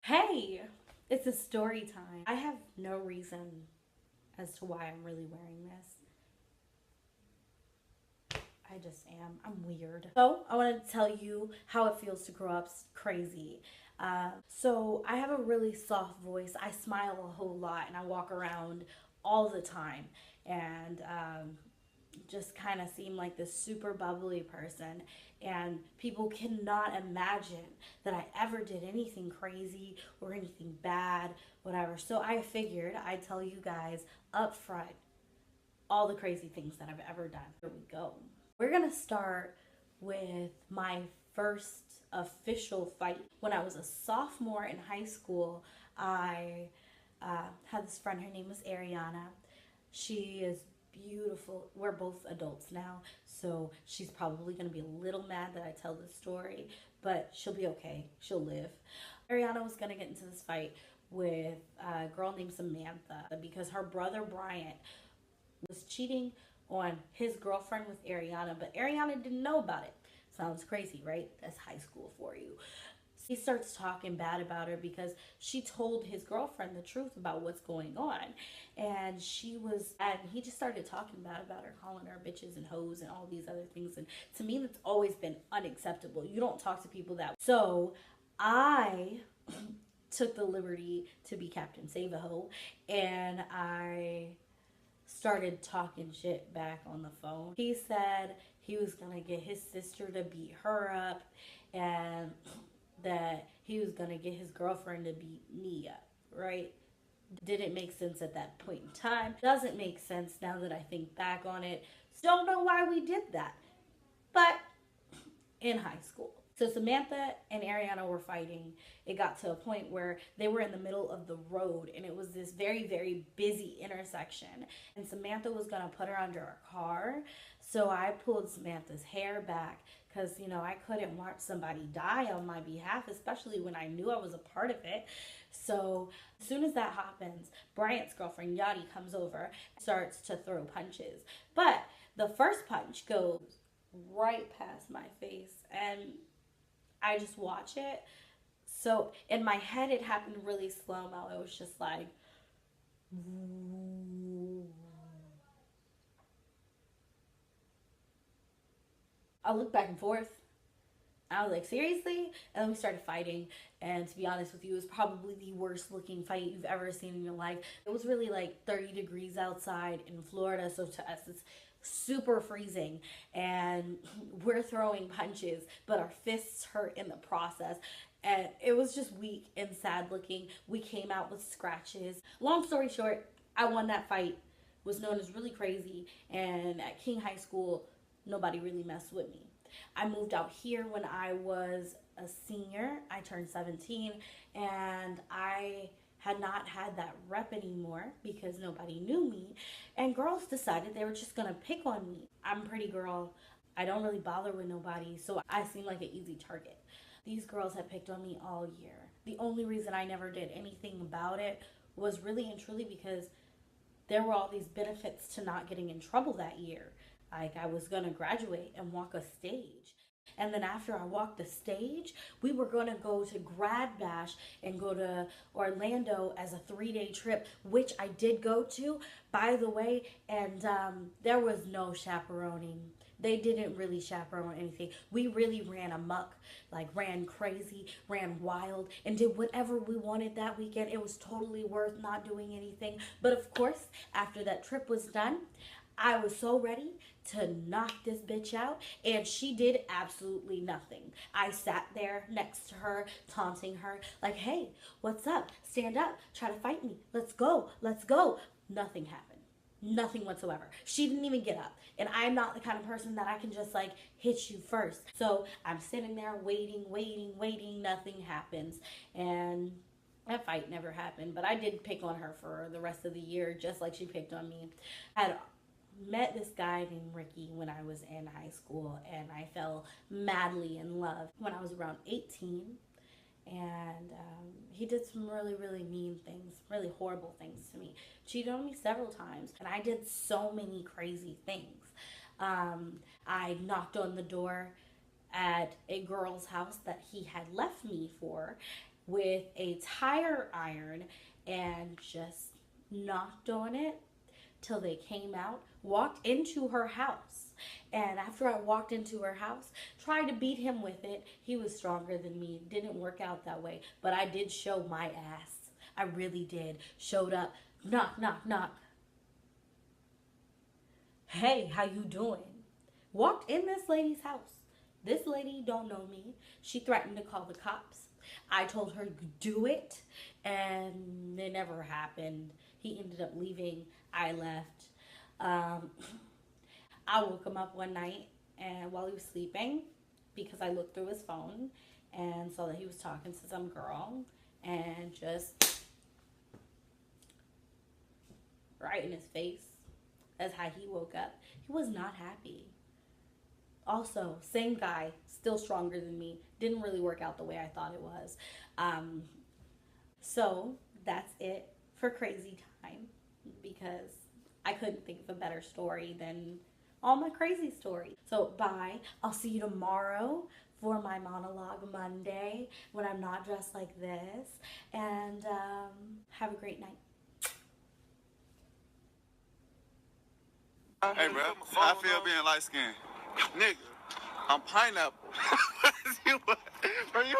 Hey, it's a story time. I have no reason as to why I'm really wearing this. I just am. I'm weird. So, I want to tell you how it feels to grow up crazy. So, I have a really soft voice. I smile a whole lot and I walk around all the time. And just kind of seem like this super bubbly person, and people cannot imagine that I ever did anything crazy or anything bad, whatever. So I figured I'd tell you guys up front all the crazy things that I've ever done. Here we go. We're gonna start with my first official fight. When I was a sophomore in high school, I had this friend. Her name was Ariana. She is beautiful. We're both adults now, so she's probably going to be a little mad that I tell this story, but she'll be okay. She'll live. Ariana was going to get into this fight with a girl named Samantha because her brother Bryant was cheating on his girlfriend with Ariana, but Ariana didn't know about it. Sounds crazy, right? That's high school for you. He starts talking bad about her because she told his girlfriend the truth about what's going on. And he just started talking bad about her, calling her bitches and hoes and all these other things. And to me, that's always been unacceptable. You don't talk to people that way. So I took the liberty to be Captain Save-A-Ho, and I started talking shit back on the phone. He said he was gonna get his sister to beat her up, and that he was gonna get his girlfriend to beat me up, right? Didn't make sense at that point in time. Doesn't make sense now that I think back on it. Don't know why we did that. But in high school. So Samantha and Ariana were fighting. It got to a point where they were in the middle of the road, and it was this very, very busy intersection. And Samantha was gonna put her under a car. So I pulled Samantha's hair back because, I couldn't watch somebody die on my behalf, especially when I knew I was a part of it. So as soon as that happens, Bryant's girlfriend, Yadi, comes over, starts to throw punches. But the first punch goes right past my face, and I just watch it. So in my head, it happened really slow-mo. It was just like, I looked back and forth. I was like, seriously? And then we started fighting. And to be honest with you, it was probably the worst looking fight you've ever seen in your life. It was really like 30 degrees outside in Florida. So to us, it's super freezing. And we're throwing punches, but our fists hurt in the process. And it was just weak and sad looking. We came out with scratches. Long story short, I won that fight. Was known as really crazy. And at King High School, nobody really messed with me. I moved out here when I was a senior. I turned 17, and I had not had that rep anymore because nobody knew me. And girls decided they were just gonna pick on me. I'm a pretty girl. I don't really bother with nobody, so I seem like an easy target. These girls had picked on me all year. The only reason I never did anything about it was really and truly because there were all these benefits to not getting in trouble that year. Like, I was gonna graduate and walk a stage. And then after I walked the stage, we were gonna go to Grad Bash and go to Orlando as a 3-day trip, which I did go to, by the way. And there was no chaperoning. They didn't really chaperone anything. We really ran amok, like ran crazy, ran wild, and did whatever we wanted that weekend. It was totally worth not doing anything. But of course, after that trip was done, I was so ready to knock this bitch out, and she did absolutely nothing. I sat there next to her, taunting her, like, hey, what's up? Stand up, try to fight me. Let's go, let's go. Nothing happened. Nothing whatsoever. She didn't even get up. And I'm not the kind of person that I can just like hit you first. So I'm sitting there waiting. Nothing happens. And that fight never happened. But I did pick on her for the rest of the year, just like she picked on me. I had met this guy named Ricky when I was in high school, and I fell madly in love when I was around 18. And he did some really mean things, really horrible things to me. Cheated on me several times, and I did so many crazy things. I knocked on the door at a girl's house that he had left me for, with a tire iron and just knocked on it till they came out, walked into her house. And after I walked into her house, tried to beat him with it. He was stronger than me. Didn't work out that way. But I did show my ass. I really did. Showed up. Knock, knock, knock. Hey, how you doing? Walked in this lady's house. This lady don't know me. She threatened to call the cops. I told her do it, and it never happened. He ended up leaving. I left. I woke him up one night and while he was sleeping because I looked through his phone and saw that he was talking to some girl and just right in his face. That's how he woke up. He was not happy. Also, same guy, still stronger than me. Didn't really work out the way I thought it was. So that's it for crazy time because I couldn't think of a better story than all my crazy stories. So bye. I'll see you tomorrow for my monologue Monday when I'm not dressed like this. And have a great night. Hey, bro, I feel being light skinned. Nigga, I'm pineapple. Bro, you